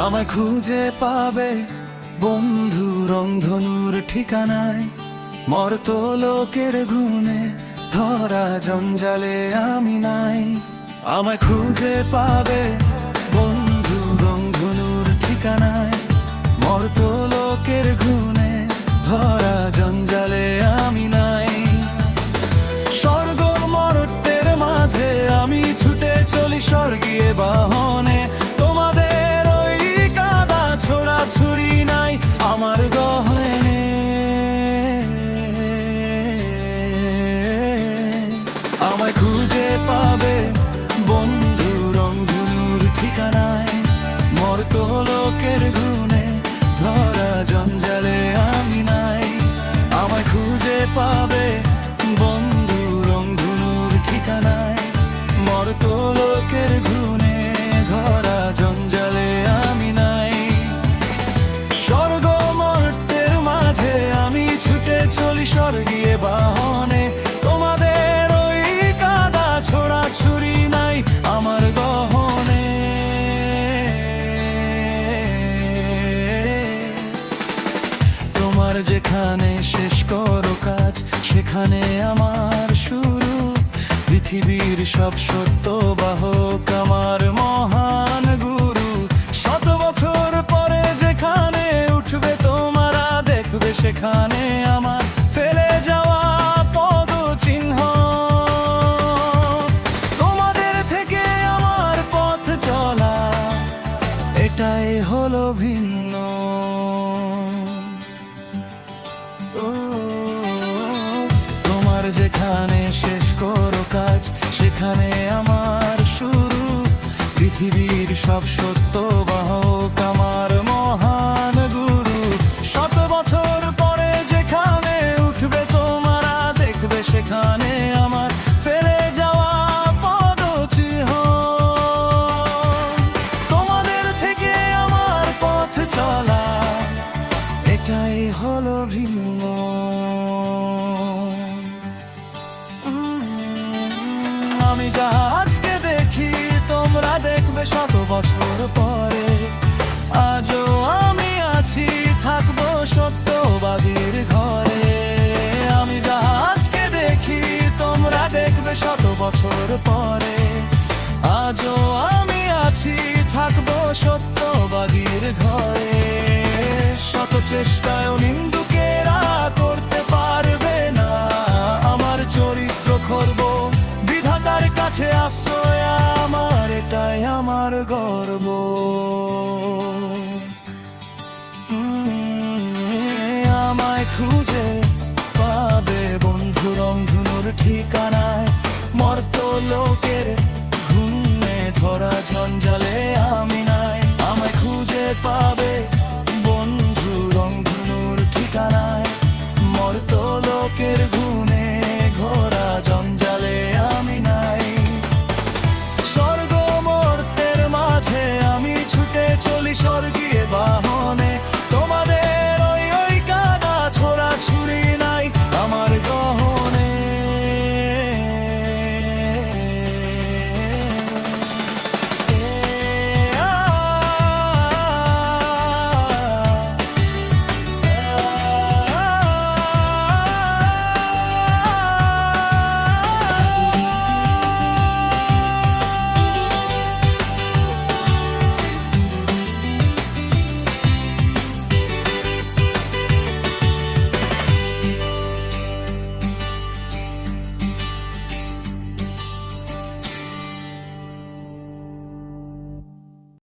আমায় খুঁজে পাবে বন্ধু রংধনুর ঠিকানায়, মর্ত লোকের গুণে ধরা জঞ্জালে আমি নাই। আমায় খুঁজে পাবে বন্ধু রংধনুর ঠিকানায়, মর্ত লোকের গুণে ধরা জঞ্জালে আমি নাই। স্বর্গ মর্ত্যের মাঝে আমি ছুটে চলি স্বর্গীয় বাহনে, তোমাদের ওই কাদা ছোড়া ছুরি নাই আমার গহনে। আমায় খুঁজে পাবে বন্ধু রংধনুর ঠিকানায়, মর্ত লোকের গুণে ধরা জঞ্জালে আমি নাই। আমায় খুঁজে পাবে বন্ধু রংধনুর ঠিকানায়, মর্ত লোকের গুণে ধরা জঞ্জালে আমি নাই। স্বর্গ মর্ত্যের মাঝে আমি ছুটে চলি স্বর্গীয় বাহনে, তোমাদের ওই কাদা ছোড়া ছুরি নাই আমার গহনে। তোমার যেখানে শেষ করো কাজ সেখানে আমার শুরু, পৃথিবীর সব সত্য বাহক আমার মহান গুরু। 100 বছর পরে যেখানে উঠবে তোমরা দেখবে সেখানে আমার ফেলে যাওয়া পদ চিহ্ন। তোমাদের থেকে আমার পথ চলা এটাই হলো ভিন্ন। তোমার যেখানে শেষ করো কাজ সেখানে আমার শুরু, পৃথিবীর সব সত্য বাহক আমার মহান গুরু। 100 বছর পরে যেখানে উঠবে তোমরা দেখবে সেখানে আমার ফেলে যাওয়া পদ চিহ্ন। তোমাদের থেকে আমার পথ চলা এটাই হলো ভিন্ন। আমি যাহা আজকে দেখি তোমরা দেখবে 100 বছর পরে, আজও আমি আছি থাকবো সত্যবাদীর ঘরে। আমি যাহা আজকে দেখি তোমরা দেখবে 100 বছর পরে, আজও আমি আছি থাকবো সত্যবাদীর ঘরে। শত চেষ্টায় নিন্দুকেরা করতে পারবে না আমার চরিত্র খর্ব, বিধাতার কাছে আশ্রয় আমার এটাই আমার গর্ব।